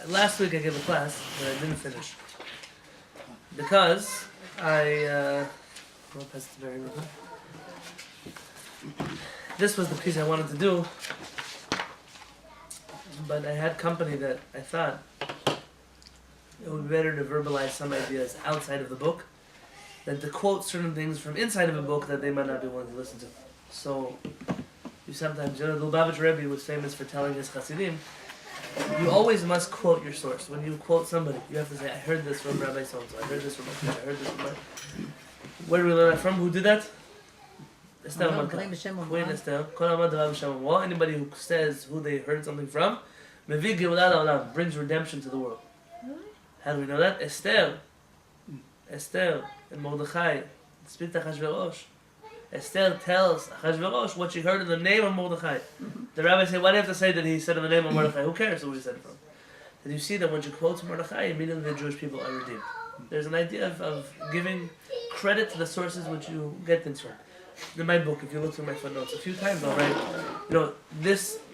last week I gave a class that I didn't finish because I'll pass it to Barry real quick. This was the piece I wanted to do, but I had company that I thought it would be better to verbalize some ideas outside of the book than to quote certain things from inside of a book that they might not be willing to listen to. So, the Lubavitch Rebbe was famous for telling his Hasidim, you always must quote your source. When you quote somebody, you have to say, I heard this from Rabbi so-and-so, I heard this from my teacher, I heard this from my... Where do we learn that from? Who did that? Esther Malka. Queen Esther. Anybody who says who they heard something from, brings redemption to the world. How do we know that? Esther and Mordechai speak to Achashverosh. Esther tells Achashverosh what she heard in the name of Mordechai. The rabbis say, why do you have to say that he said in the name of Mordechai? Who cares who he said it from? And you see that when she quotes Mordechai, immediately the Jewish people are redeemed. There's an idea of giving credit to the sources which you get things from. In my book, if you look through my footnotes a few times, I'll write,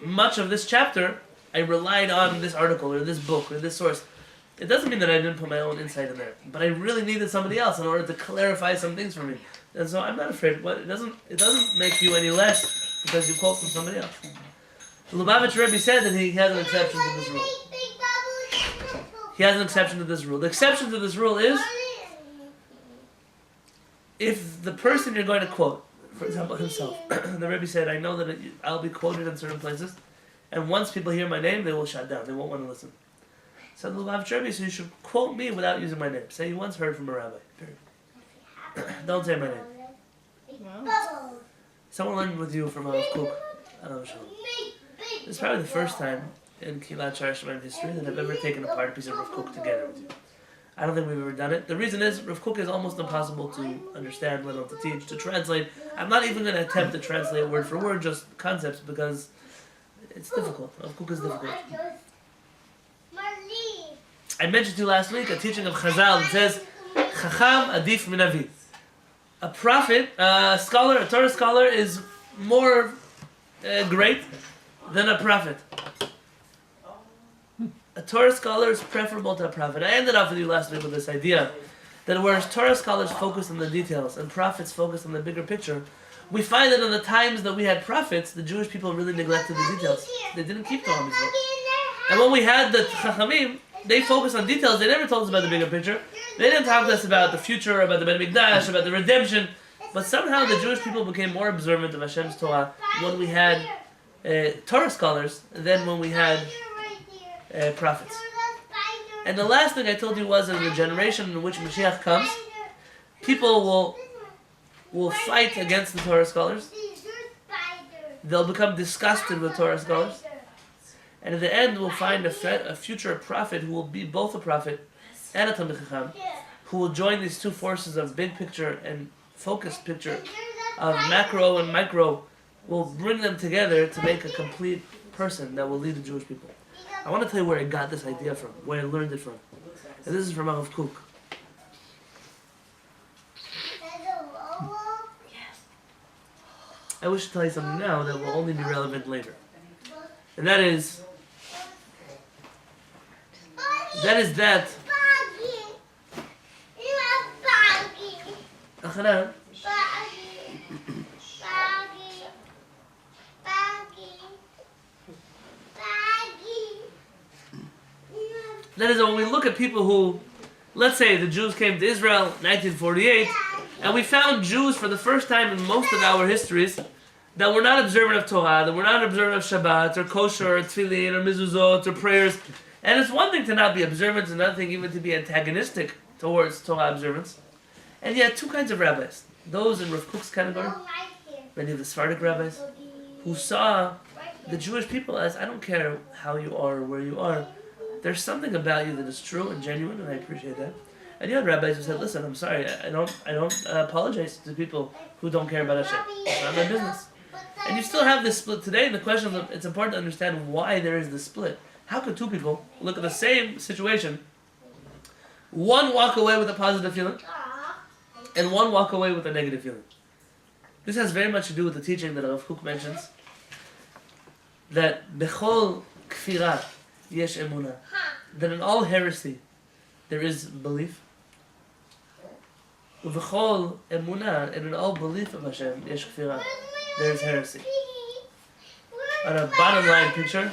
much of this chapter, I relied on this article or this book or this source. It doesn't mean that I didn't put my own insight in there, but I really needed somebody else in order to clarify some things for me. And so I'm not afraid. But it doesn't make you any less because you quote from somebody else. The Lubavitch Rebbe said that he has an exception to this rule. He has an exception to this rule. The exception to this rule is if the person you're going to quote, for example himself, the Rebbe said, I know that I'll be quoted in certain places, and once people hear my name, they will shut down. They won't want to listen. So the Lubavitch Rebbe said, you should quote me without using my name. Say you once heard from a rabbi. Period. Don't say my name. Wow. Someone learned with you from Rabbi Kook. This is probably the first time in Kehillat Shaar HaShamayim history that I've ever taken apart a piece of Rabbi Kook together with you. I don't think we've ever done it. The reason is, Rabbi Kook is almost impossible to understand, let alone to teach, to translate. I'm not even going to attempt to translate word for word, just concepts, because it's difficult. Rabbi Kook is difficult. I mentioned to you last week a teaching of Chazal that says, Chacham adif min avi. A prophet, a scholar, a Torah scholar is more great than a prophet. A Torah scholar is preferable to a prophet. I ended off with you last week with this idea that whereas Torah scholars focus on the details and prophets focus on the bigger picture, we find that in the times that we had prophets, the Jewish people really neglected the details. They didn't keep Torah mitzvot. And when we had the Chachamim, they focused on details. They never told us about the bigger picture. They didn't talk to us about the future, about the Beit Mikdash, about the redemption. But somehow the Jewish people became more observant of Hashem's Torah when we had Torah scholars than when we had prophets. And the last thing I told you was in the generation in which Mashiach comes, people will fight against the Torah scholars. They'll become disgusted with Torah scholars. And at the end, we'll find a future prophet who will be both a prophet and a Talmid Chacham, who will join these two forces of big picture and focused picture, of macro and micro, will bring them together to make a complete person that will lead the Jewish people. I want to tell you where I got this idea from, where I learned it from. And this is from Rabbi Kook. I wish to tell you something now that will only be relevant later. And that is that. That is when we look at people who, let's say the Jews came to Israel in 1948, and we found Jews for the first time in most of our histories that were not observant of Torah, that were not observant of Shabbat, or kosher, or tefillin, or mezuzot, or prayers. And it's one thing to not be observant, it's another thing even to be antagonistic towards Torah observance. And yet, two kinds of rabbis. Those in Rav Kook's category, many of the Sephardic rabbis, who saw the Jewish people as, I don't care how you are or where you are, there's something about you that is true and genuine, and I appreciate that. And you had rabbis who said, listen, I'm sorry, I don't apologize to people who don't care about Hashem. It's not my business. And you still have this split today, and the question is, it's important to understand why there is this split. How could two people look at the same situation, one walk away with a positive feeling, and one walk away with a negative feeling? This has very much to do with the teaching that Rabbi Kook mentions, that bechol kfirah, yesh emunah. That in all heresy, there is belief. Uv'chol emunah, and in all belief of Hashem, yesh kfirah. There is heresy. On a bottom line picture,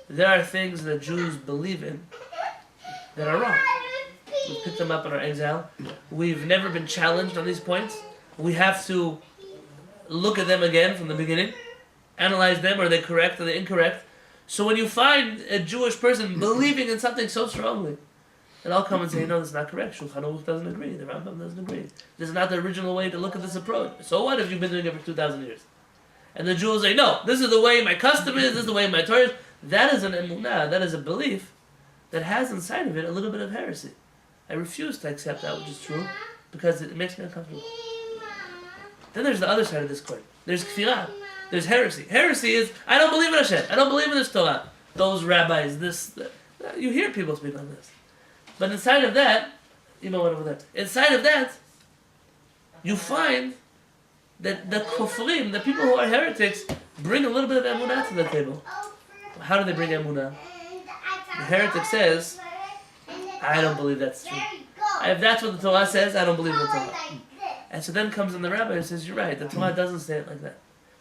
there are things that Jews believe in that are wrong. We picked them up in our exile. We've never been challenged on these points. We have to look at them again from the beginning, analyze them. Are they correct? Are they incorrect? So when you find a Jewish person believing in something so strongly, and I'll come and say, no, that's not correct. Shulchan Aruch doesn't agree. The Rambam doesn't agree. This is not the original way to look at this approach. So what if you've been doing it for 2,000 years? And the Jew will say, no, this is the way my custom is, this is the way my Torah is. That is an emunah, that is a belief that has inside of it a little bit of heresy. I refuse to accept that which is true because it makes me uncomfortable. Then there's the other side of this coin. There's kfirah. There's heresy. Heresy is, I don't believe in Hashem. I don't believe in this Torah. Those rabbis, this. You hear people speak on this. But inside of that, you know what over there. Inside of that, you find that the kofrim, the people who are heretics, bring a little bit of emunah to the table. How do they bring emunah? The heretic says, I don't believe that's true. If that's what the Torah says, I don't believe the Torah. And so then comes in the rabbi and says, you're right, the Torah doesn't say it like that.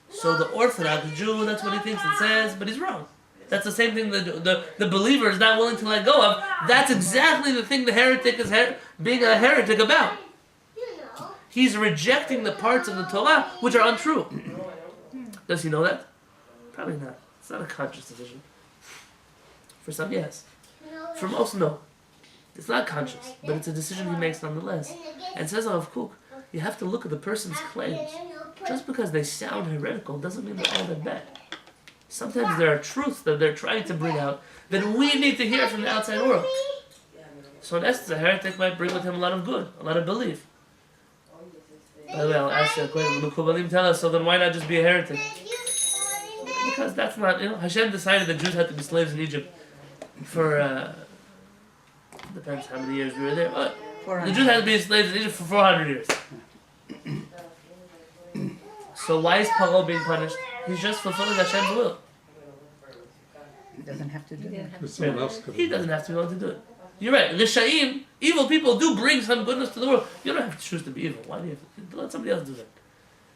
So the Orthodox Jew, that's what he thinks it says, but he's wrong. That's the same thing the believer is not willing to let go of. That's exactly the thing the heretic is being a heretic about. He's rejecting the parts of the Torah which are untrue. Does he know that? Probably not. It's not a conscious decision. For some, yes. For most, no. It's not conscious, but it's a decision he makes nonetheless. And says Rabbi Kook, you have to look at the person's claims. Just because they sound heretical doesn't mean they're all that bad. Sometimes there are truths that they're trying to bring out that we need to hear from the outside world. So in essence, a heretic might bring with him a lot of good, a lot of belief. By the way, I'll ask you a question. The Mekubalim tell us, so then why not just be a heretic? Because that's not, Hashem decided that Jews had to be slaves in Egypt for, depends how many years we were there, but the Jews had to be slaves in Egypt for 400 years. So why is Paro being punished? He's just fulfilling Hashem's will. He doesn't have to do it. He doesn't have to be able to do it. You're right. Rishaim, evil people do bring some goodness to the world. You don't have to choose to be evil. Why do you have to let somebody else do that?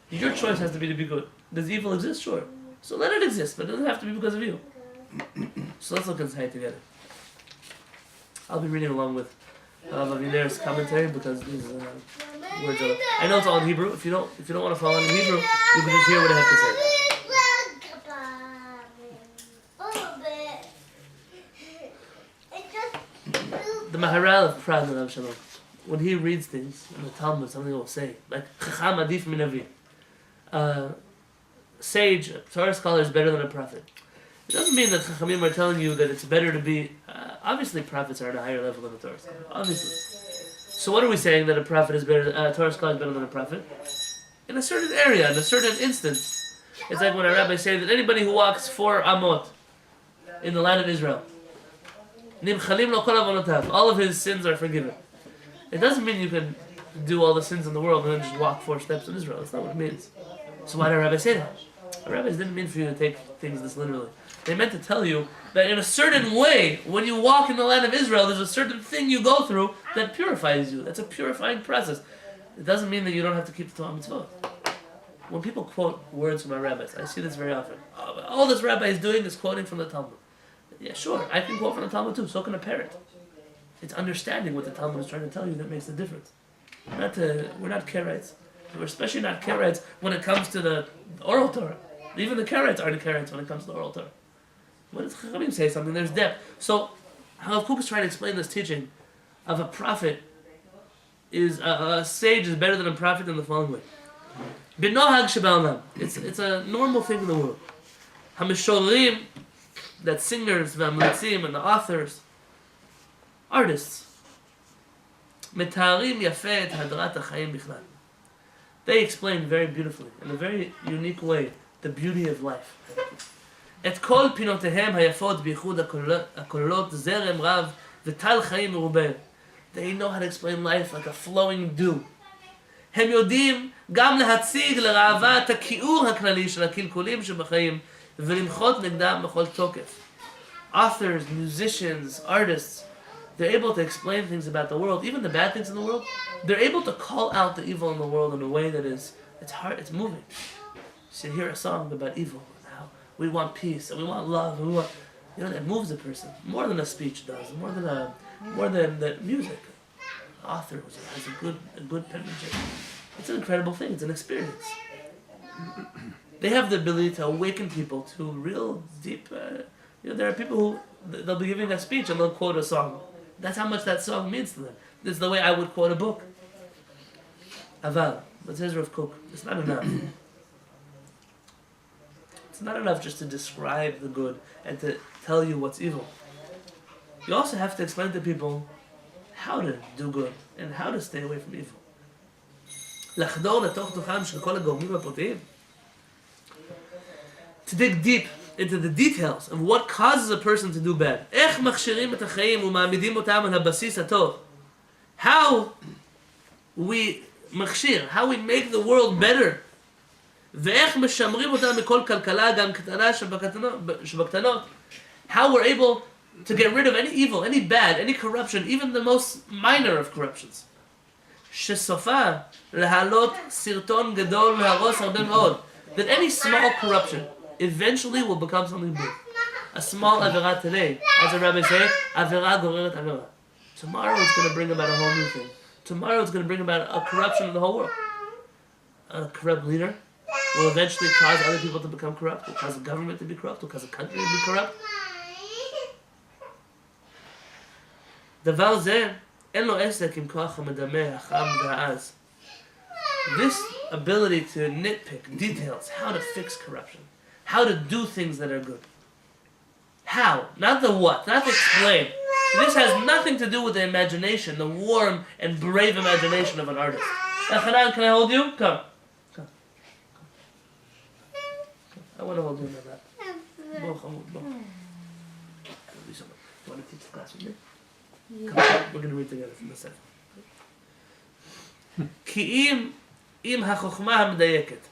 Your choice has to be good. Does evil exist? Sure. So let it exist, but it doesn't have to be because of you. So let's look inside together. I'll be reading along with Aviner's commentary because these words are. I know it's all in Hebrew. If you don't want to follow in Hebrew, you can just hear what I have to say. The Maharal of Prague, Rav Shalom, when he reads things in the Talmud, something will say like Chacham Adif Min Navi. Sage, Torah scholar is better than a prophet. It doesn't mean that Chachamim are telling you that it's better to be. Obviously, prophets are at a higher level than a Torah scholar. Obviously. So what are we saying that a prophet is better? A Torah scholar is better than a prophet? In a certain area, in a certain instance, it's like when a rabbi say that anybody who walks 4 amot in the land of Israel, Nimchalim lo kol avonotav, all of his sins are forgiven. It doesn't mean you can do all the sins in the world and then just walk 4 steps in Israel. That's not what it means. So why did a rabbi say that? The rabbis didn't mean for you to take things this literally. They meant to tell you that in a certain way, when you walk in the land of Israel, there's a certain thing you go through that purifies you. That's a purifying process. It doesn't mean that you don't have to keep the Torah mitzvot. When people quote words from our rabbis, I see this very often. All this rabbi is doing is quoting from the Talmud. Yeah, sure, I can quote from the Talmud too, so can a parent. It's understanding what the Talmud is trying to tell you that makes the difference. We're not Karaites. We're especially not Karaites when it comes to the oral Torah. Even the Karaites aren't Karaites when it comes to the oral Torah. When does Chachamim say something, there's depth. So, Rabbi Kook is trying to explain this teaching of a prophet is a sage is better than a prophet in the following way. B'nohag sheba'olam. It's a normal thing in the world. Hamishorim, that singers, v'amlitzim, and the authors, artists, metarim yafeh et hadrat ha'chaim bichlal. They explain very beautifully, in a very unique way, the beauty of life. את כל פינותיהם היפות בייחוד הקולות זרם רב וטל חיים מרובה. They know how to explain life like a flowing dew. הם יודעים גם להציג לראווה את הכיעור הכללי של הקלקולים שבחיים ולמחות נגדם בכל תוקף. authors, musicians, artists, they're able to explain things about the world, even the bad things in the world. They're able to call out the evil in the world in a way that it's hard, it's moving. You hear a song about evil, how we want peace and we want love and we want, that moves a person more than a speech does, more than the music. The author has a good penmanship. It's an incredible thing. It's an experience. They have the ability to awaken people to real deep. There are people who they'll be giving a speech and they'll quote a song. That's how much that song means to them. This is the way I would quote a book. Aval, what says Rabbi Kook? It's not enough. It's not enough just to describe the good and to tell you what's evil. You also have to explain to people how to do good and how to stay away from evil. To dig deep into the details of what causes a person to do bad. How we make the world better. How we're able to get rid of any evil, any bad, any corruption, even the most minor of corruptions. That any small corruption eventually will become something big. A small avera today, as the rabbis say, avera goreret avera. Tomorrow it's going to bring about a whole new thing. Tomorrow it's going to bring about a corruption in the whole world. A corrupt leader will eventually cause other people to become corrupt, will cause the government to be corrupt, will cause the country to be corrupt. דבר זה, אין לו עסק עם כוח המדמה, החם והעז. This ability to nitpick details, how to fix corruption, how to do things that are good. How, not the what, not the explain. This has nothing to do with the imagination, the warm and brave imagination of an artist. Hanan, can I hold you? Come. I want to hold you in my lap. You want to teach the class with me? Come on, we're going to read together from the set. Ki im ha-chokhmah ha-medayeket.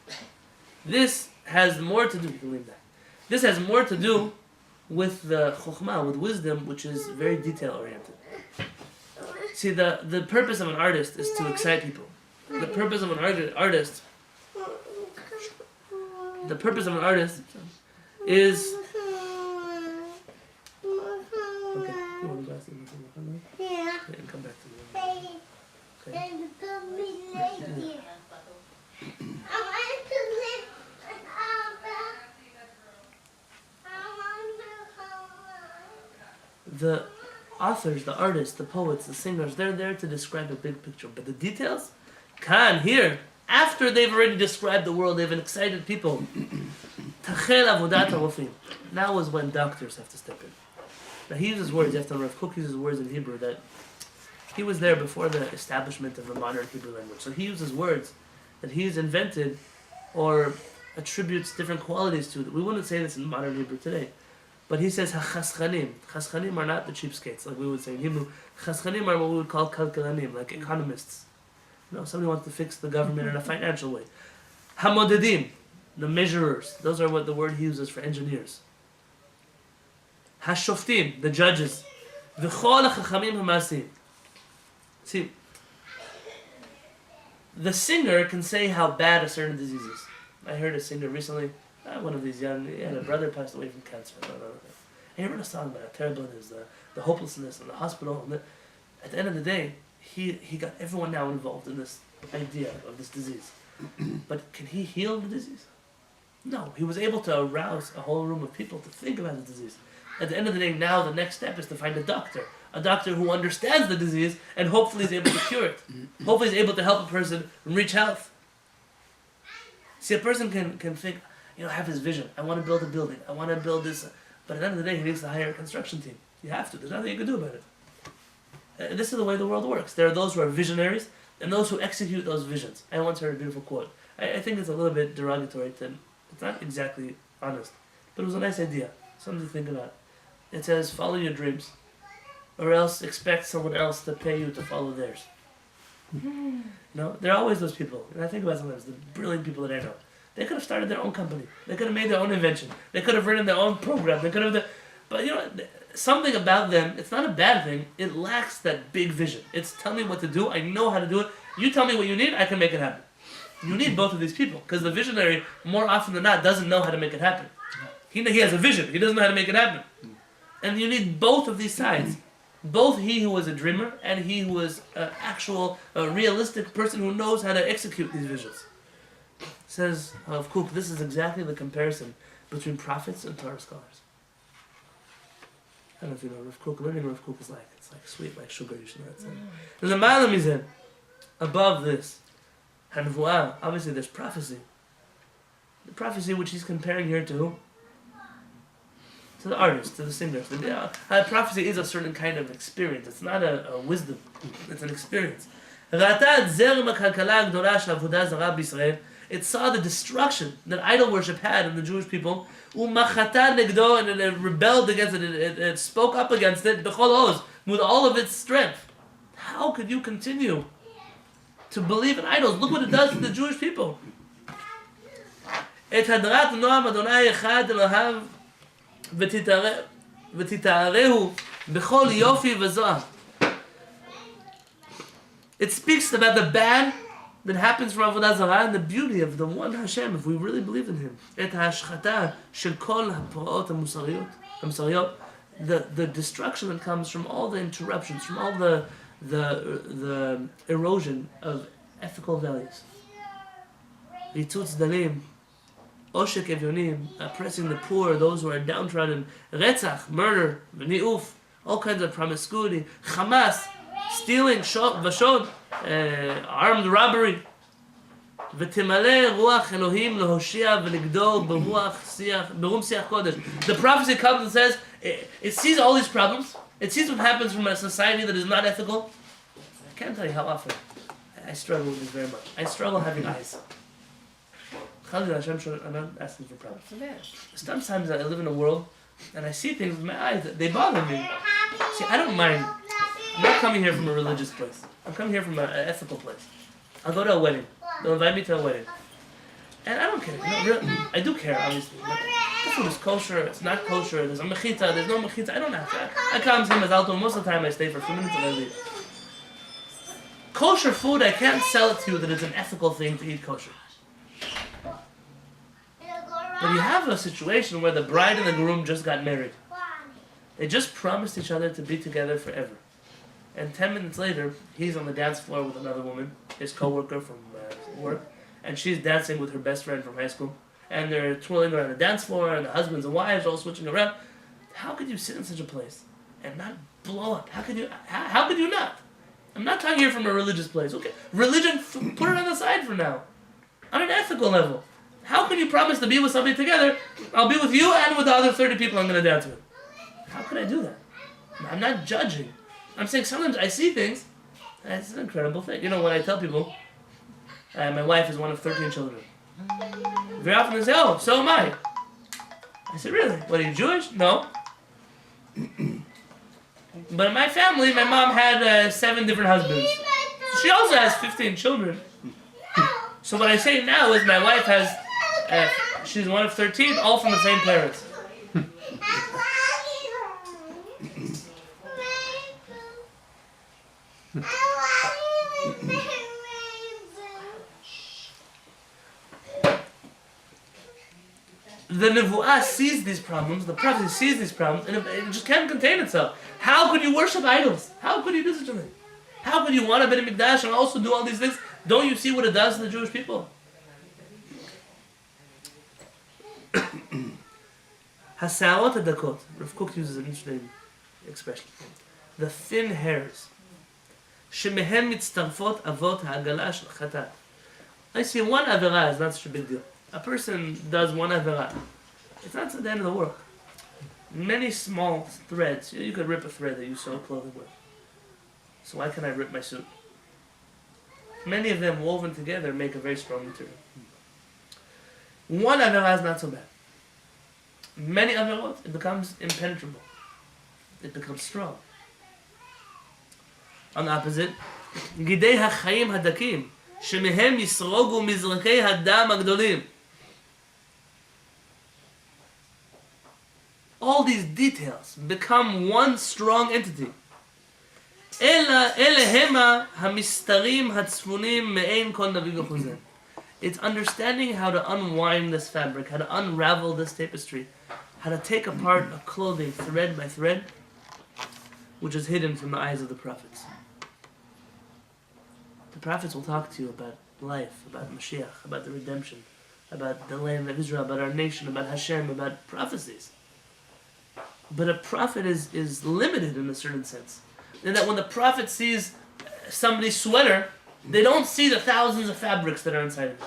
This has more to do, you can leave that. This has more to do with the chokhmah, with wisdom, which is very detail-oriented. See, the purpose of an artist is to excite people. The purpose of an artist is... Okay, you want to go yeah. And come back to me. Okay. The authors, the artists, the poets, the singers, they're there to describe a big picture. But the details, here, after they've already described the world, they've excited people. Now is when doctors have to step in. Now he uses words, you have to know, Rabbi Kook uses words in Hebrew that he was there before the establishment of the modern Hebrew language. So he uses words that he's invented or attributes different qualities to. We wouldn't say this in modern Hebrew today. But he says, ha-chaschanim. Chaschanim are not the cheapskates, like we would say in Hebrew. Chaschanim are what we would call kalkalanim, like economists. Somebody wants to fix the government in a financial way. Ha-modedim, the measurers. Those are what the word he uses for engineers. Ha-shoftim, the judges. V'chol ha-chachamim ha-masim. See, the singer can say how bad a certain disease is. I heard a singer recently, one of these young, he had a brother passed away from cancer. And he wrote a song about how terrible it is, the hopelessness in the hospital. And at the end of the day, he got everyone now involved in this idea of this disease. But can he heal the disease? No. He was able to arouse a whole room of people to think about the disease. At the end of the day, now the next step is to find a doctor who understands the disease and hopefully is able to cure it. Hopefully is able to help a person reach health. See, a person can think, have his vision. I want to build a building. I want to build this. But at the end of the day, he needs to hire a construction team. You have to. There's nothing you can do about it. And this is the way the world works. There are those who are visionaries and those who execute those visions. I once heard a beautiful quote. I think it's a little bit derogatory. It's not exactly honest. But it was a nice idea. Something to think about. It says, follow your dreams, or else expect someone else to pay you to follow theirs. There are always those people. And I think about sometimes the brilliant people that I know. They could have started their own company. They could have made their own invention. They could have written their own program. They could have But something about them, it's not a bad thing. It lacks that big vision. It's tell me what to do. I know how to do it. You tell me what you need, I can make it happen. You need both of these people. Because the visionary, more often than not, doesn't know how to make it happen. He has a vision. He doesn't know how to make it happen. And you need both of these sides. Both he who was a dreamer and he who was an actual, realistic person who knows how to execute these visions. Says Rabbi Kook, this is exactly the comparison between prophets and Torah scholars. I don't know if you know Rabbi Kook. Learning Rabbi Kook is like, it's like sweet, like sugar. You should know that. There's a ma'ala mizeh above this. Hanvuah, obviously there's prophecy. The prophecy which he's comparing here to who? To the artist, to the singer. Prophecy is a certain kind of experience. It's not a wisdom. It's an experience. It saw the destruction that idol worship had in the Jewish people. And it rebelled against it. It spoke up against it with all of its strength. How could you continue to believe in idols? Look what it does to the Jewish people. It speaks about the bad that happens from Avodah Zarah and the beauty of the one Hashem, if we really believe in Him. The destruction that comes from all the interruptions, from all the erosion of ethical values. Ritutz dalim, oshek evyonim, oppressing the poor, those who are downtrodden, retzach, murder, v'ni'uf, all kinds of promiscuity, chamas, stealing, vashod, armed robbery. The prophecy comes and says, it sees all these problems, it sees what happens from a society that is not ethical. I can't tell you how often I struggle with this very much. I struggle having eyes. I'm not asking for problems. Sometimes I live in a world and I see things with my eyes that they bother me. See, I don't mind. I'm not coming here from a religious place. I'm coming here from an ethical place. I'll go to a wedding. They'll invite me to a wedding. And I don't care. I do care, obviously. The food is kosher, it's not kosher, there's a mechita, there's no mechita. I don't have to. I come to Mazalto, most of the time I stay for a few minutes and I leave. Kosher food, I can't sell it to you that it's an ethical thing to eat kosher. But you have a situation where the bride and the groom just got married. They just promised each other to be together forever. And 10 minutes later, he's on the dance floor with another woman, his co-worker from work, and she's dancing with her best friend from high school. And they're twirling around the dance floor, and the husbands and wives are all switching around. How could you sit in such a place and not blow up? How could you not? I'm not talking here from a religious place. Okay, religion, put it on the side for now. On an ethical level. How can you promise to be with somebody together? I'll be with you and with the other 30 people I'm going to dance with. How could I do that? I'm not judging. I'm saying sometimes I see things, and it's an incredible thing. When I tell people, my wife is one of 13 children. Very often they say, oh, so am I. I said, really? What, are you Jewish? No. But in my family, my mom had 7 different husbands. She also has 15 children. So what I say now is my wife has, she's one of 13, all from the same parents. The Nevuah sees these problems, the prophecy sees these problems, and it just can't contain itself. How could you worship idols? How could you do such a thing? How could you want a Beit HaMikdash and also do all these things? Don't you see what it does to the Jewish people? Hasaot hadakot. Rabbi Kook uses an interesting expression. The thin hairs. Shemehem mitztarfot avot ha'agala shel chatat. I see one avera is not such a big deal. A person does one avera. It's not the end of the world. Many small threads. You could rip a thread that you sew clothing with. So why can't I rip my suit? Many of them woven together make a very strong material. One avera is not so bad. Many averot, it becomes impenetrable. It becomes strong. On the opposite, Gidei hachayim hadakim, shemehem yisrogu mizrakei hadam agdolim. all these details become one strong entity. It's understanding how to unwind this fabric, how to unravel this tapestry, how to take apart a clothing thread by thread, which is hidden from the eyes of the prophets. The prophets will talk to you about life, about Mashiach, about the redemption, about the land of Israel, about our nation, about Hashem, about prophecies. But a prophet is limited in a certain sense. In that when the prophet sees somebody's sweater, they don't see the thousands of fabrics that are inside of it.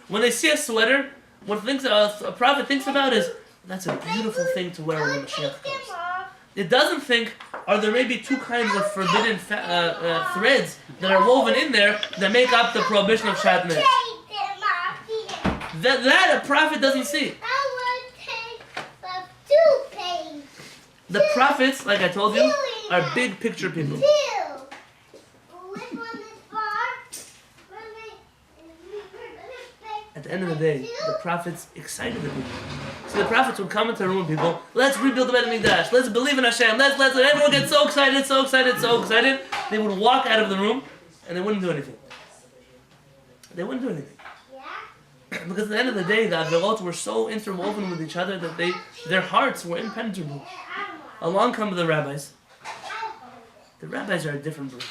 When they see a sweater, what a prophet thinks about is, that's a beautiful thing to wear when Mashiach comes. It doesn't think, are there maybe two kinds of forbidden threads that are woven in there that make up the prohibition of shatnez? That a prophet doesn't see. The prophets, like I told you, are big picture people. At the end of the day, the prophets excited the people. So the prophets would come into a room with people, let's rebuild the Beit HaMikdash, let's believe in Hashem, let's, everyone gets so excited. They would walk out of the room, and they wouldn't do anything. They wouldn't do anything. Because at the end of the day, the Averot were so interwoven with each other that their hearts were impenetrable. Along come the rabbis. The rabbis are a different breed.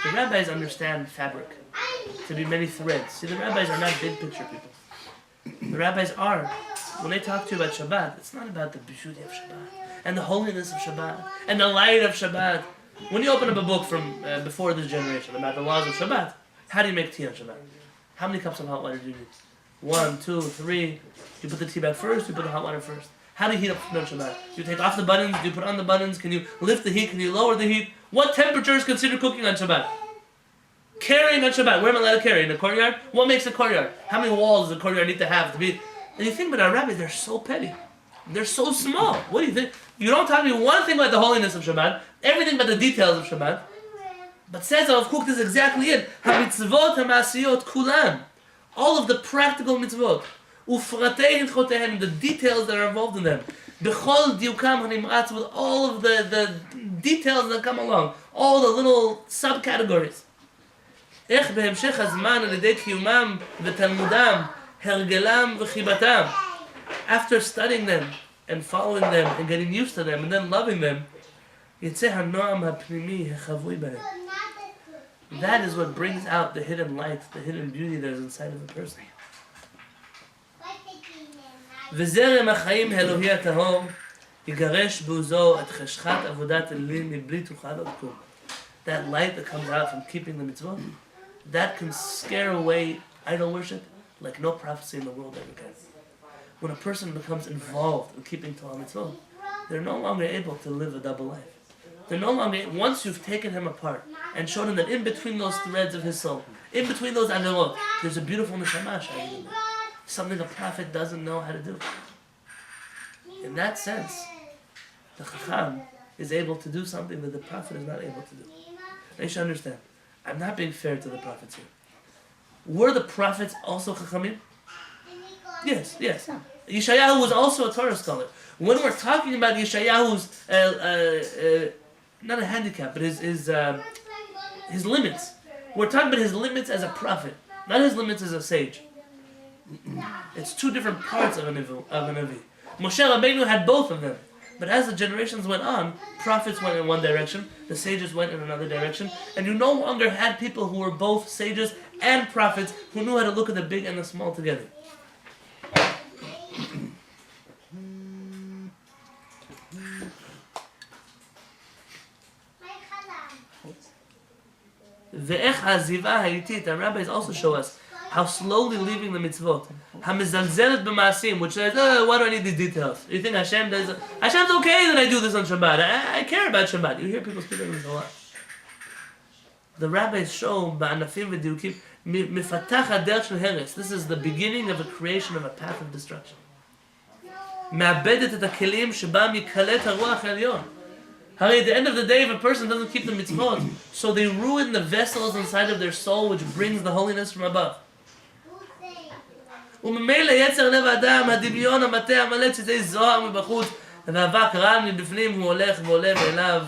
The rabbis understand fabric to be many threads. See, the rabbis are not big picture people. The rabbis are, when they talk to you about Shabbat, it's not about the beauty of Shabbat and the holiness of Shabbat and the light of Shabbat. When you open up a book from before this generation about the laws of Shabbat, how do you make tea on Shabbat? How many cups of hot water do you need? 1, 2, 3. You put the tea back first, you put the hot water first. How do you heat up on Shabbat? Do you take off the buttons? Do you put on the buttons? Can you lift the heat? Can you lower the heat? What temperature is considered cooking on Shabbat? Carrying on Shabbat. Where am I allowed to carry? In the courtyard? What makes a courtyard? How many walls does a courtyard need to have to be? And you think about our rabbis, they're so petty. They're so small. What do you think? You don't talk to me one thing about the holiness of Shabbat, everything about the details of Shabbat. But says Rabbi Kook, this is exactly it. HaMitzvot HaMasiyot Kulan. All of the practical mitzvot. Ufratei Hilchotehem, the details that are involved in them. Bechol Diukam HaNimratz, with all of the details that come along. All the little subcategories. איך בהמשך הזמן על ידי קיומם ותלמודם, הרגלם וחיבתם. After studying them and following them and getting used to them and then loving them, יצא הנועם הפנימי החבוי בהם. That is what brings out the hidden light, the hidden beauty that is inside of a person. וזרם החיים האלוהי הטהור יגרש בעוזו את חשכת עבודת אלים מבלי תוכל עוד כלום. That light that comes out from keeping the mitzvot, that can scare away idol worship like no prophecy in the world ever can. When a person becomes involved in keeping Torah mitzvot, they're no longer able to live a double life. They're no longer, once you've taken him apart and shown him that in between those threads of his soul, in between those averot, there's a beautiful neshama shining in there. Something a prophet doesn't know how to do. In that sense, the chacham is able to do something that the prophet is not able to do. Now you should understand, I'm not being fair to the prophets here. Were the prophets also chachamim? Yes. Yeshayahu was also a Torah scholar. When we're talking about Yeshayahu's, not a handicap, but his limits, we're talking about his limits as a prophet, not his limits as a sage. It's two different parts of a Navi. Moshe Rabbeinu had both of them. But as the generations went on, prophets went in one direction, the sages went in another direction, and you no longer had people who were both sages and prophets who knew how to look at the big and the small together. The rabbis also show us how slowly leaving the mitzvot, which says, why do I need these details? You think Hashem's okay that I do this on Shabbat. I care about Shabbat. You hear people speak about this a lot. The rabbis show, this is the beginning of a creation of a path of destruction. At the end of the day, if a person doesn't keep the mitzvot, so they ruin the vessels inside of their soul which brings the holiness from above. וממילא יצר לב האדם, הדמיון המטה המלא שזה זוהר מבחוץ, ואבק רעל מבפנים, הוא הולך ועולה מאליו.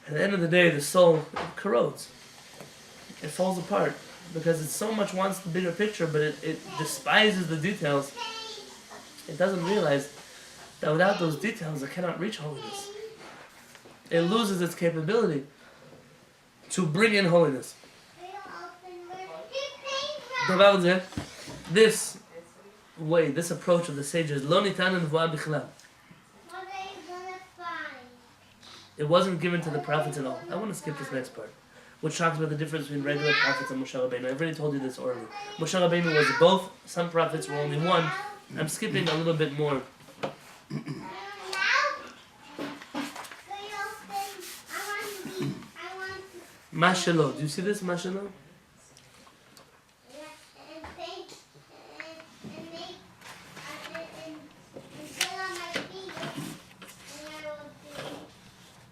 At the end of the day, the soul corrodes. It falls apart because it so much wants the bigger picture, but it despises the details. It doesn't realize that without those details, it cannot reach holiness. It loses its capability to bring in holiness. This way, this approach of the sages, lo nitan nevuah bichlal. It wasn't given to the prophets at all. I want to skip this next part, which talks about the difference between regular prophets and Moshe Rabbeinu. I've already told you this orally. Moshe Rabbeinu was both. Some prophets were only one. I'm skipping a little bit more. Mashelo. Do you see this, Mashelo?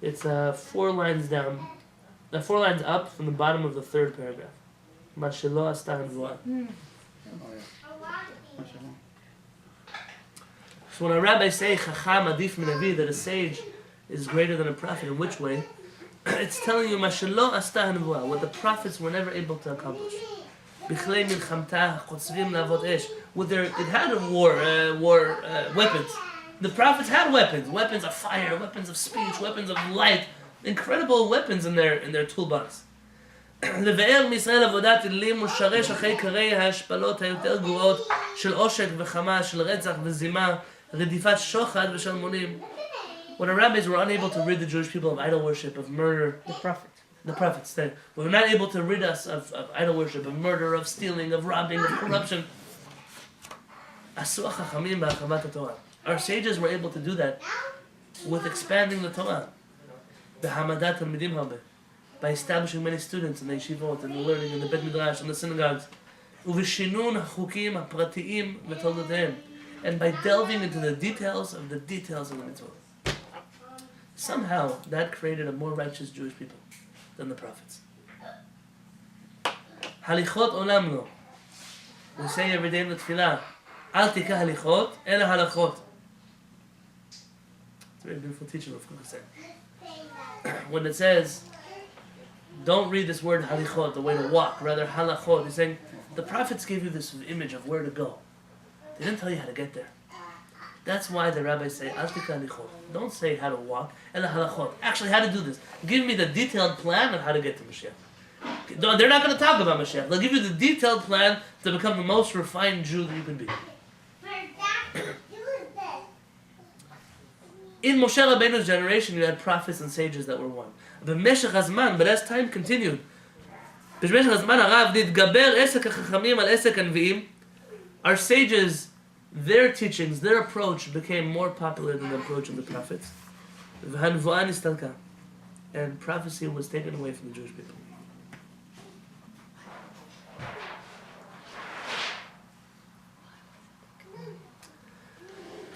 It's 4 lines down, 4 lines up from the bottom of the 3rd paragraph. Mashelo asta nevuah. So when a rabbi say chacham adif min navi, that a sage is greater than a prophet, in which way? It's telling you mashelo asta nevuah, what the prophets were never able to accomplish. Bichlei milchamta chotzvim lavot esh. With their, it had war weapons. The prophets had weapons of fire, weapons of speech, weapons of light, incredible weapons in their toolbox. לבאר מישראל עבודת אלים ושרש אחרי קרי ההשפלות היותר גרועות של עושק וחמה, של רצח וזימה, רדיפת שוחד ושלמונים. When the rabbis were unable to rid the Jewish people of idol worship, of murder, the prophets, they were not able to rid us of idol worship, of murder, of stealing, of robbing, of corruption. עשו החכמים בהרחבת התורה. Our sages were able to do that with expanding the Torah. בהעמדת תלמידים הרבה. By establishing many students in the yeshivot, and the learning in the Bet Midrash, and the synagogues. ובשינון החוקים הפרטיים ותולדותיהם. And by delving into the details of the mitzvot. Somehow, that created a more righteous Jewish people than the prophets. הליכות עולם לא. We say every day in the tefillah, אל תיקח הליכות, אלא הלכות. It's a very beautiful teaching of Kook said. When it says, don't read this word halichot, the way to walk, rather halachot. He's saying, the prophets gave you this image of where to go. They didn't tell you how to get there. That's why the rabbis say, al tika halichot. Don't say how to walk, ela halachot. Actually, how to do this. Give me the detailed plan of how to get to Mashiach. They're not going to talk about Mashiach. They'll give you the detailed plan to become the most refined Jew that you can be. In Moshe Rabbeinu's generation, you had prophets and sages that were one. But as time continued, our sages, their teachings, their approach became more popular than the approach of the prophets. And prophecy was taken away from the Jewish people.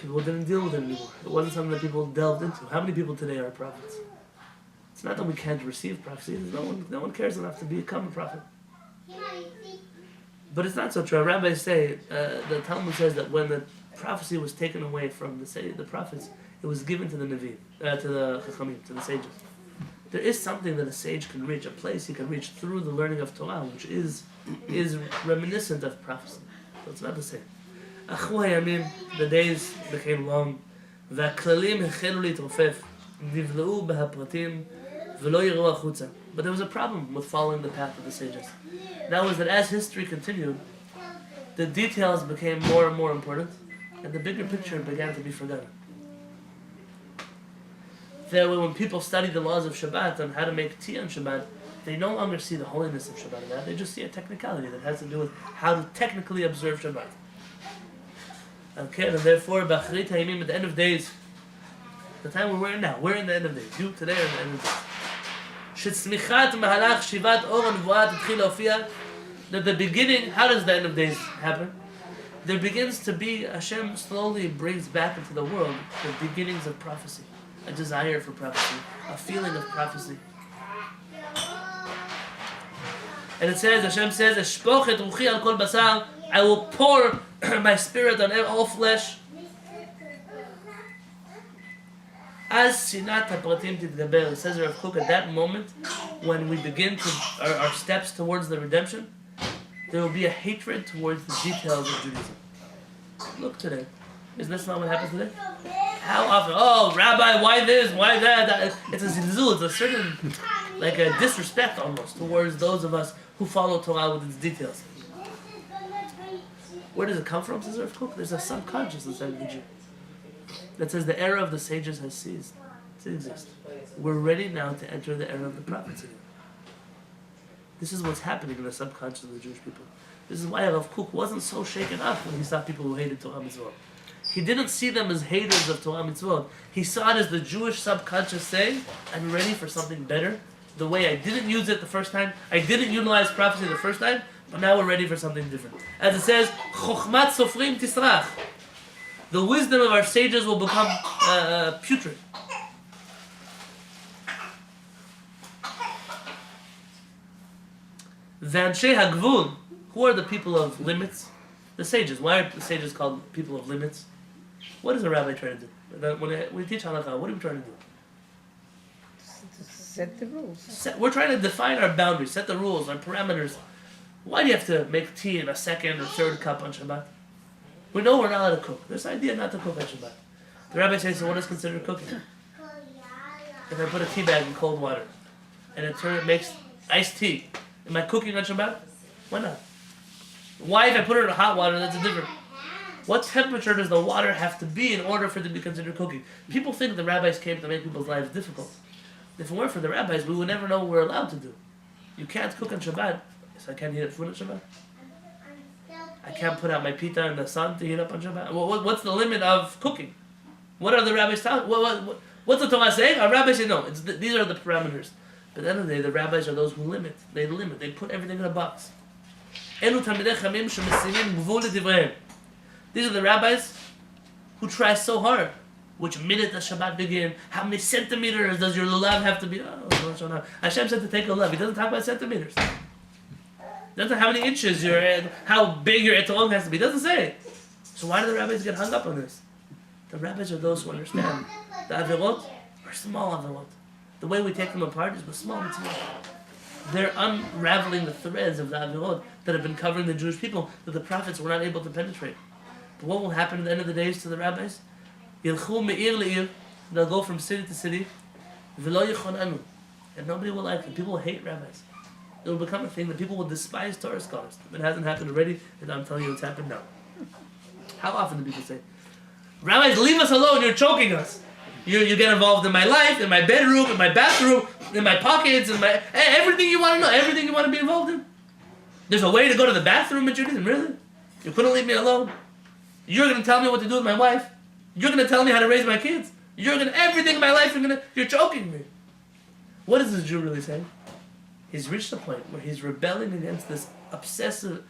People didn't deal with it anymore. It wasn't something that people delved into. How many people today are prophets? It's not that we can't receive prophecy. No one cares enough to become a prophet. But it's not so true. Rabbis say, the Talmud says that when the prophecy was taken away from the prophets, it was given to the Nevi, to the Chachamim, to the sages. There is something that a sage can reach, a place he can reach through the learning of Torah, which is reminiscent of prophecy. So it's not the same. אחו הימים, the days became long, והכללים החלו להתרופף, נבלעו בהפרטים, ולא יראו החוצה. But there was a problem with following the path of the sages. That was that as history continued, the details became more and more important, and the bigger picture began to be forgotten. That way, when people study the laws of Shabbat and how to make tea on Shabbat, they no longer see the holiness of Shabbat in that, they just see a technicality that has to do with how to technically observe Shabbat. Okay, and therefore, B'achrit Hayimim, at the end of days, the time we're in now, we're in the end of days. You today are in the end of days. שצמיחת מהלך שיבת אור הנבואה תתחיל להופיע. That the beginning, how does the end of days happen? There begins to be, Hashem slowly brings back into the world the beginnings of prophecy. A desire for prophecy, a feeling of prophecy. And it says, Hashem says, "Eshpoch et ruchi al kol basar." I will pour my spirit on all flesh. As sinat hapratim titgaber, it says Rabbi Kook, at that moment, when we begin to our steps towards the redemption, there will be a hatred towards the details of Judaism. Look today. Isn't this not what happens today? How often? Oh, Rabbi, why this? Why that? It's a zilzul. It's a certain, like a disrespect almost towards those of us who follow Torah with its details. Where does it come from, says Rav Kook? There's a subconscious inside of the Jew that says the era of the sages has ceased to exist. We're ready now to enter the era of the prophets again. This is what's happening in the subconscious of the Jewish people. This is why Rav Kook wasn't so shaken up when he saw people who hated Torah Mitzvot. He didn't see them as haters of Torah Mitzvot. He saw it as the Jewish subconscious saying, I'm ready for something better. The way I didn't use it the first time, I didn't utilize prophecy the first time, but now we're ready for something different. As it says, Chochmat Sofrim Tisrach. The wisdom of our sages will become putrid. V'anshei hagvul. Who are the people of limits? The sages. Why are the sages called people of limits? What is a rabbi trying to do? When we teach halakha, what are we trying to do? Set the rules. We're trying to define our boundaries, set the rules, our parameters. Why do you have to make tea in a second or third cup on Shabbat? We know we're not allowed to cook. There's an idea not to cook on Shabbat. The rabbi says, so what is considered cooking? If I put a tea bag in cold water and it makes iced tea, am I cooking on Shabbat? Why not? Why if I put it in hot water, that's different. What temperature does the water have to be in order for it to be considered cooking? People think the rabbis came to make people's lives difficult. If it weren't for the rabbis, we would never know what we're allowed to do. You can't cook on Shabbat, so I can't heat up food on Shabbat. I can't put out my pita in the sun to heat up on Shabbat. What's the limit of cooking? What are the rabbis telling? What's the Torah saying? Our rabbis say no. These are the parameters. But at the end of the day, the rabbis are those who limit. They limit. They put everything in a box. These are the rabbis who try so hard. Which minute does Shabbat begin? How many centimeters does your lulav have to be? Oh, Hashem said to take a lulav. He doesn't talk about centimeters. He doesn't how many inches how big your etalon has to be. He doesn't say. So why do the rabbis get hung up on this? The rabbis are those who understand. The avirot are small avirot. The way we take them apart is with small mitzvot. They're unraveling the threads of the avirot that have been covering the Jewish people that the prophets were not able to penetrate. But what will happen at the end of the days to the rabbis? Yilchu me'ir le'ir. They'll go from city to city. V'lo yichonanu. And nobody will like them. People will hate rabbis. It will become a thing that people will despise Torah scholars. If it hasn't happened already, then I'm telling you it's happened now. How often do people say, rabbis, leave us alone, you're choking us. You get involved in my life, in my bedroom, in my bathroom, in my pockets, in my everything you want to know, everything you want to be involved in. There's a way to go to the bathroom in Judaism, really? You couldn't leave me alone. You're going to tell me what to do with my wife. You're going to tell me how to raise my kids. Everything in my life, you're choking me. What is this Jew really saying? He's reached a point where he's rebelling against this obsessive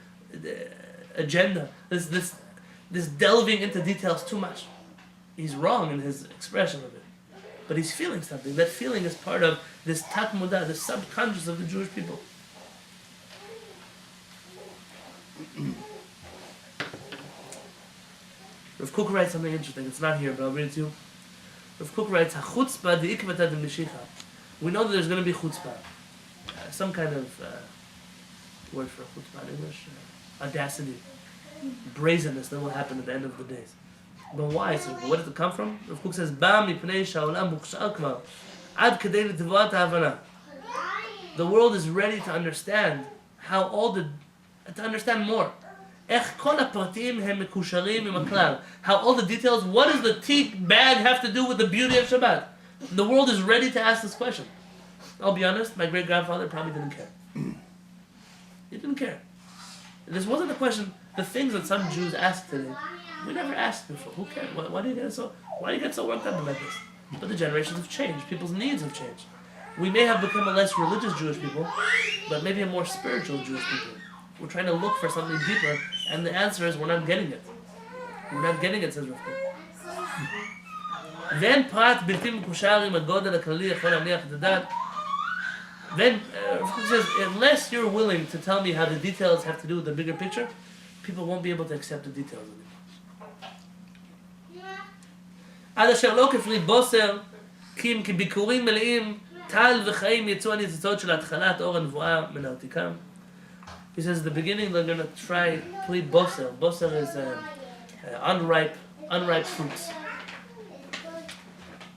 agenda, this delving into details too much. He's wrong in his expression of it. But he's feeling something. That feeling is part of this tat-mudah, the subconscious of the Jewish people. Rav Kook writes something interesting. It's not here, but I'll read it to you. Rav Kook writes, "HaChutzpah de'ikvata de'mishicha." We know that there's going to be chutzpah. Some kind of word for chutzpah in English. Audacity. Brazenness that will happen at the end of the days. But why? So where does it come from? Rav Kook says, "Ba mipnei sha'olam mukhshal kvar ad kadei l'tevot ha'havana." The world is ready to understand to understand more. How all the details, what does the tea bag have to do with the beauty of Shabbat? The world is ready to ask this question. I'll be honest, my great-grandfather probably didn't care. He didn't care. This wasn't a question, the things that some Jews ask today, we never asked before. Who cares? Why do you get so worked up about this? But the generations have changed. People's needs have changed. We may have become a less religious Jewish people, but maybe a more spiritual Jewish people. We're trying to look for something deeper, and the answer is we're not getting it. We're not getting it, says Rav Kook. ואין פרט בלתי מקושר עם הגודל הכללי יכול להניח את הדעת. Then it says, unless you're willing to tell me how the details have to do with the bigger picture, people won't be able to accept the details anymore. עד אשר לא כפרי בוסר, כי כביקורים מלאים, טל וחיים יצאו הניצוצות של התחלת אור הנבואה מן העתיקם. He says, at the beginning they're going to try pli boser. Boser is unripe fruits.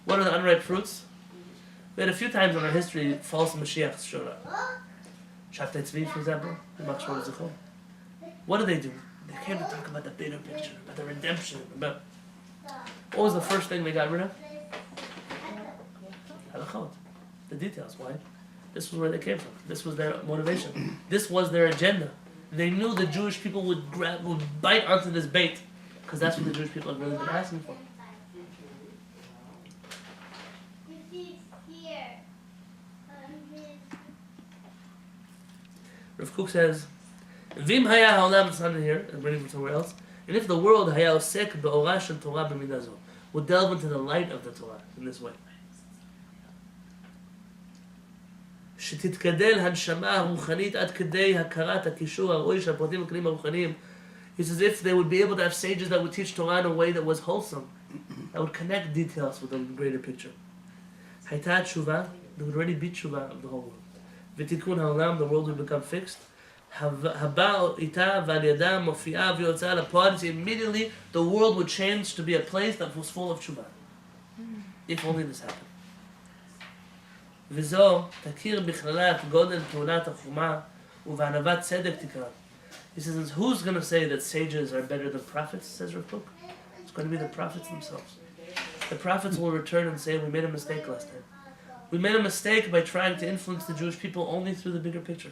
What are the unripe fruits? We had a few times in our history false Mashiachs showed up. Shabtai Tzvi, for example. What did they do? They came to talk about the bigger picture, about the redemption, about... What was the first thing they got rid of? Halachot. The details. Why? This was where they came from. This was their motivation. This was their agenda. They knew the Jewish people would bite onto this bait, because that's what the Jewish people had really been asking for. Rav Kook says, "Vim haya haolam," it's not in here, I'm reading from somewhere else. And if the world haya osek be'orah shel Torah b'midah zo, would delve into the light of the Torah in this way. שתתקדל הנשמה הרוחנית עד כדי הכרת הקישור הראוי של הפרטים הכלים הרוחניים. He says if they would be able to have sages that would teach Torah in a way that was wholesome, that would connect details with the greater picture. הייתה התשובה, there would already be תשובה of the whole world. ותיקון העולם, the world would become fixed. הבא איתה ועל ידה מופיעה ויוצאה לפועל, immediately the world would change to be a place that was full of תשובה. If only this happened. וזו תכיר בכללה את גודל פעולת החומה ובענוות צדק תקרא. He says, who's going to say that sages are better than prophets, says Rabbi Kook? It's going to be the prophets themselves. The prophets will return and say, we made a mistake last time. We made a mistake by trying to influence the Jewish people only through the bigger picture.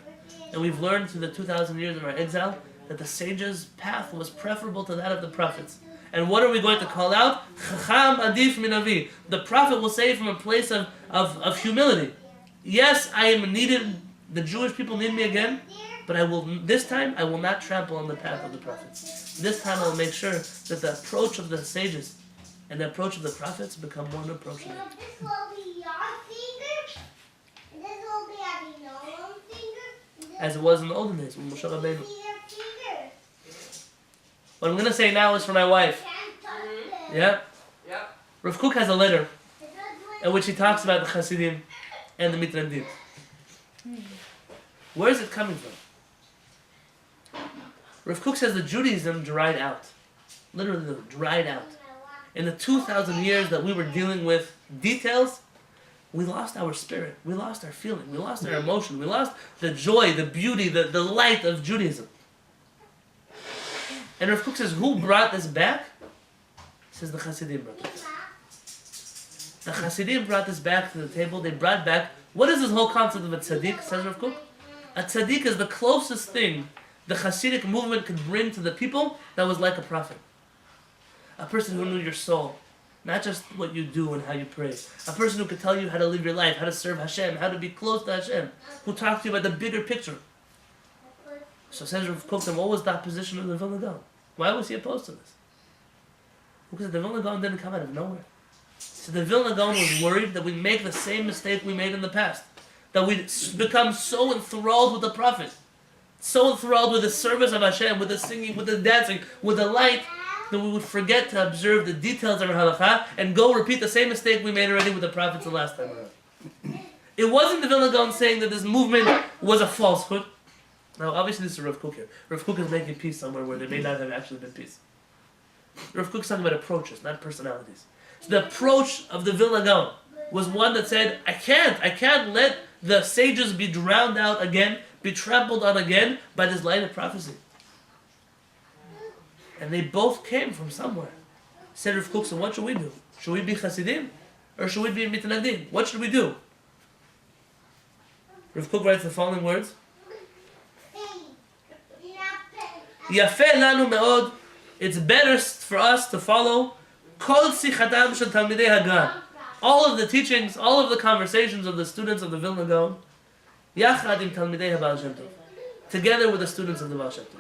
And we've learned through the 2,000 years of our exile that the sages' path was preferable to that of the prophets. And what are we going to call out? Chacham adif minavi. The prophet will say from a place of humility, yes, I am needed, the Jewish people need me again, but this time I will not trample on the path of the prophets. This time I will make sure that the approach of the sages and the approach of the prophets become one approach. This will be your finger, and this will be Abinoam's finger. As it was in the olden days when Moshe Rabbeinu. See your finger. What I'm going to say now is for my wife. Can't touch it. Yeah? Yeah. Rav Kook has a letter This is in which he talks about the Hasidim and the Mitrandim. Where is it coming from? Rav Kook says that Judaism dried out. Literally dried out. In the 2,000 years that we were dealing with details, we lost our spirit. We lost our feeling. We lost our emotion. We lost the joy, the beauty, the light of Judaism. And Rav Kook says, who brought this back? He says the Hasidim brought it. The Hasidim brought this back to the table. They brought back, what is this whole concept of a tzaddik, says Rav Kook? A tzaddik is the closest thing the Hasidic movement could bring to the people that was like a prophet. A person who knew your soul, not just what you do and how you pray. A person who could tell you how to live your life, how to serve Hashem, how to be close to Hashem, who talked to you about the bigger picture. So says Rav Kook, what was the opposition of the Vilna Gaon? Why was he opposed to this? Because the Vilna Gaon didn't come out of nowhere. So the Vilna Gaon was worried that we make the same mistake we made in the past. That we become so enthralled with the prophet, so enthralled with the service of Hashem, with the singing, with the dancing, with the light, that we would forget to observe the details of our halakha and go repeat the same mistake we made already with the prophets the last time around. It wasn't the Vilna Gaon saying that this movement was a falsehood. Now, obviously, this is Rav Kook here. Rav Kook is making peace somewhere where there may not have actually been peace. Rav Kook's talking about approaches, not personalities. So the approach of the Vilna Gaon was one that said, I can't let the sages be drowned out again, be trampled on again by this light of prophecy. And they both came from somewhere. Said Rav Kook, so what should we do? Should we be Hasidim? Or should we be Mitnagdim? What should we do? Rav Kook writes the following words. Yafeh lanu me'od. It's better for us to follow Kol Sichatam Shel Talmidei Hagan. All of the teachings, all of the conversations of the students of the Vilna Gaon, Yachad im Talmidei HaBaal Shem Tov, together with the students of the Baal Shem Tov.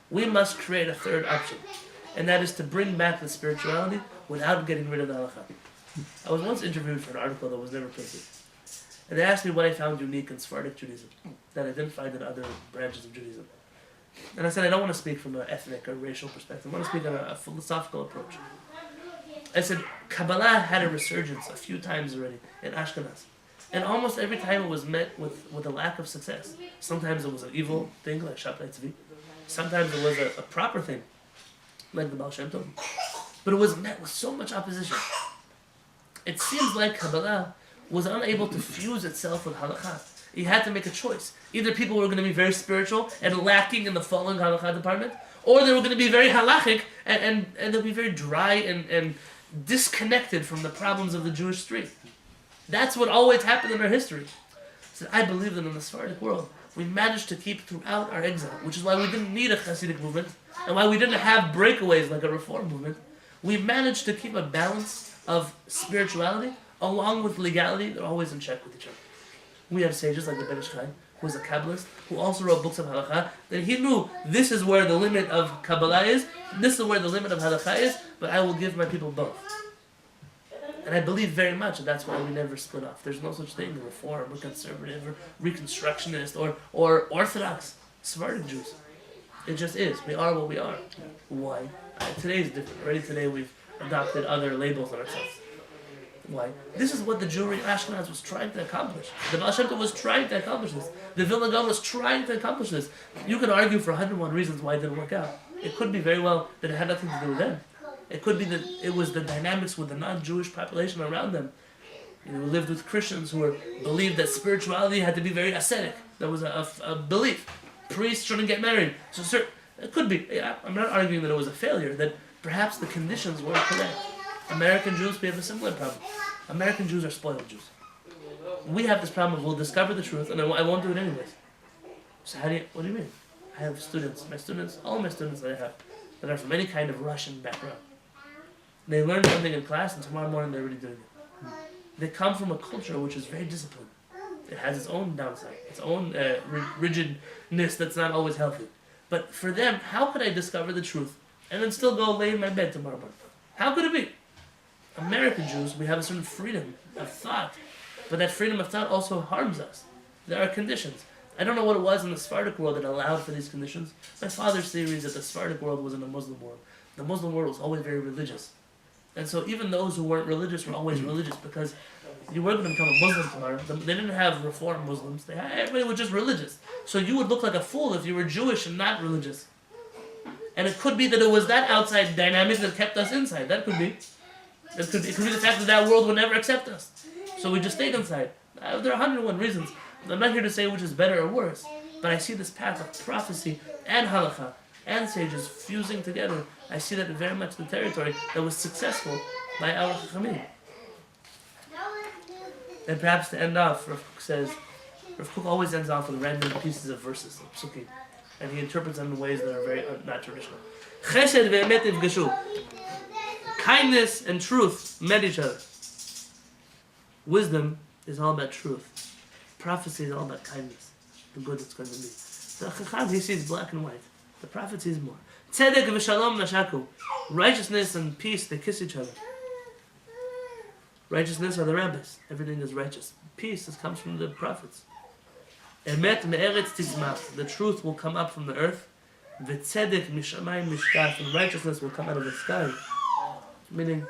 We must create a third option, and that is to bring back the spirituality without getting rid of the halakha. I was once interviewed for an article that was never printed, And they asked me what I found unique in Sephardic Judaism that I didn't find in other branches of Judaism. And I said, I don't want to speak from an ethnic or racial perspective. I want to speak on a philosophical approach. I said, Kabbalah had a resurgence a few times already in Ashkenaz. And almost every time it was met with a lack of success. Sometimes it was an evil thing, like Shabtai Tzvi. Sometimes it was a proper thing, like the Baal Shem Tov. But it was met with so much opposition. It seems like Kabbalah was unable to fuse itself with halakha. He had to make a choice. Either people were going to be very spiritual and lacking in the following halakha department, or they were going to be very halachic and they'll be very dry and disconnected from the problems of the Jewish street. That's what always happened in our history. So I believe that in the Sephardic world, we managed to keep throughout our exile, which is why we didn't need a Hasidic movement, and why we didn't have breakaways like a Reform movement. We managed to keep a balance of spirituality along with legality. They're always in check with each other. We have sages like the Ben Ish Chai, who was a Kabbalist, who also wrote books of halakha, that he knew this is where the limit of Kabbalah is, this is where the limit of halakha is, but I will give my people both. And I believe very much that that's why we never split off. There's no such thing as Reform or Conservative or Reconstructionist or Orthodox Sephardic Jews. It just is. We are what we are. Why? Today is different. Already today we've adopted other labels on ourselves. Why? This is what the Jewry in Ashkenaz was trying to accomplish. The Baal Shem Tov was trying to accomplish this. The Vilna Gaon was trying to accomplish this. You can argue for 101 reasons why it didn't work out. It could be very well that it had nothing to do with them. It could be that it was the dynamics with the non-Jewish population around them. We lived with Christians who believed that spirituality had to be very ascetic. That was a belief. Priests shouldn't get married. So it could be. I'm not arguing that it was a failure, that perhaps the conditions weren't correct. American Jews, we have a similar problem. American Jews are spoiled Jews. We have this problem of we'll discover the truth and I won't do it anyways. So what do you mean? I have students, all my students that I have, that are from any kind of Russian background. They learn something in class and tomorrow morning they're already doing it. They come from a culture which is very disciplined. It has its own downside, its own rigidness that's not always healthy. But for them, how could I discover the truth and then still go lay in my bed tomorrow morning? How could it be? American Jews, we have a certain freedom of thought, but that freedom of thought also harms us. There are conditions. I don't know what it was in the Sephardic world that allowed for these conditions. My father's theory is that the Sephardic world was in the Muslim world. The Muslim world was always very religious. And so even those who weren't religious were always religious because you weren't going to become a Muslim tomorrow. They didn't have Reform Muslims. Everybody was just religious. So you would look like a fool if you were Jewish and not religious. And it could be that it was that outside dynamic that kept us inside. That could be. It could be the fact that that world would never accept us. So we just stayed inside. There are 101 reasons. I'm not here to say which is better or worse. But I see this path of prophecy and halakha and sages fusing together. I see that very much the territory that was successful by our HaShamayim. And perhaps to end off, Rabbi Kook says, Rabbi Kook always ends off with random pieces of verses, psukim, and he interprets them in ways that are very not traditional. Chesed ve'emet nifgeshu. Kindness and truth met each other. Wisdom is all about truth. Prophecy is all about kindness, the good that's going to be. The Chacham, he sees black and white. The prophet sees more. Tzedek v'shalom nashaku. Righteousness and peace, they kiss each other. Righteousness are the rabbis. Everything is righteous. Peace comes from the prophets. Emet me'eretz tizmach. The truth will come up from the earth. V'tzedek mishamayim mishkaf. And righteousness will come out of the sky. Meaning,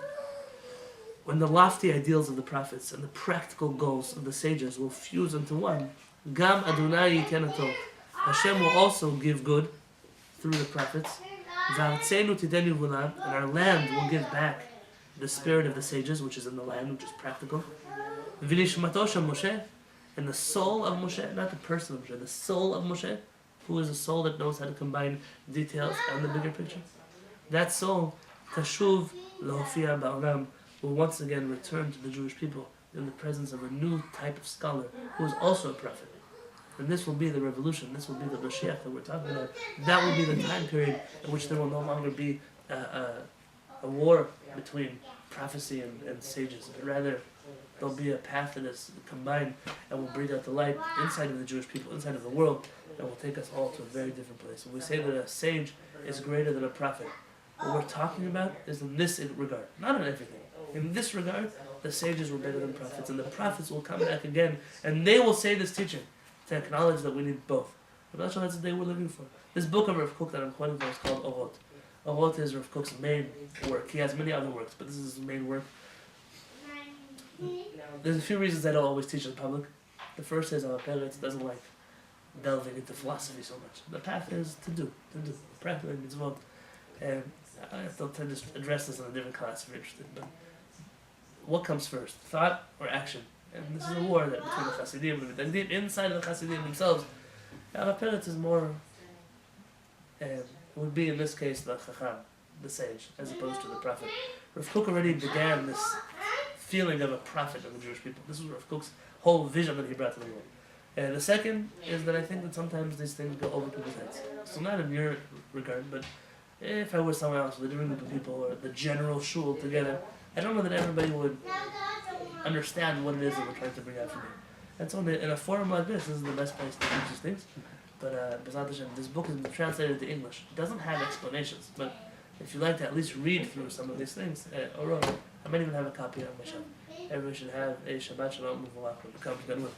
when the lofty ideals of the prophets and the practical goals of the sages will fuse into one, Gam Adonai yitenato. Hashem will also give good through the prophets. V'artzenu tidenu v'ulam. And our land will give back the spirit of the sages, which is in the land, which is practical. V'nishmato shel Moshe. And the soul of Moshe, not the person of Moshe, the soul of Moshe, who is a soul that knows how to combine details and the bigger picture. That soul, Tashuv Lahofia Ba'olam, will once again return to the Jewish people in the presence of a new type of scholar who is also a prophet. And this will be the revolution, this will be the Mashiach that we're talking about. That will be the time period in which there will no longer be a war between prophecy and sages, but rather there'll be a path that is combined and will bring out the light inside of the Jewish people, inside of the world, and will take us all to a very different place. When we say that a sage is greater than a prophet, what we're talking about is in this regard, not in everything. In this regard, the sages were better than prophets, and the prophets will come back again, and they will say this teaching to acknowledge that we need both. I'm not sure that's what they were looking for. This book of Rav Kook that I'm quoting from is called Orot. Orot is Rav Kook's main work. He has many other works, but this is his main work. There's a few reasons I don't always teach in public. The first is our parents doesn't like delving into philosophy so much. The path is to do, practically mitzvot. And I thought to just address this in a different class if you're interested. But what comes first, thought or action? And this is a war that between the Hasidim and the Tandim, inside of the Hasidim themselves. Our parents is more, would be in this case the Chacham, the sage, as opposed to the prophet. Rav Kook already began this feeling of a prophet of the Jewish people. This was Rav Kook's whole vision that he brought to the world. And the second is that I think that sometimes these things go over people's heads. So not in your regard, but if I were somewhere else with a different group of people or the general shul together, I don't know that everybody would understand what it is that we're trying to bring out from here. And so in a forum like this is the best place to teach these things. But B'ezrat Hashem, this book has been translated to English. It doesn't have explanations, but if you like to at least read through some of these things, I might even have a copy on my shelf. Everyone should have a Shabbat Shalom Mubarak when it comes good with.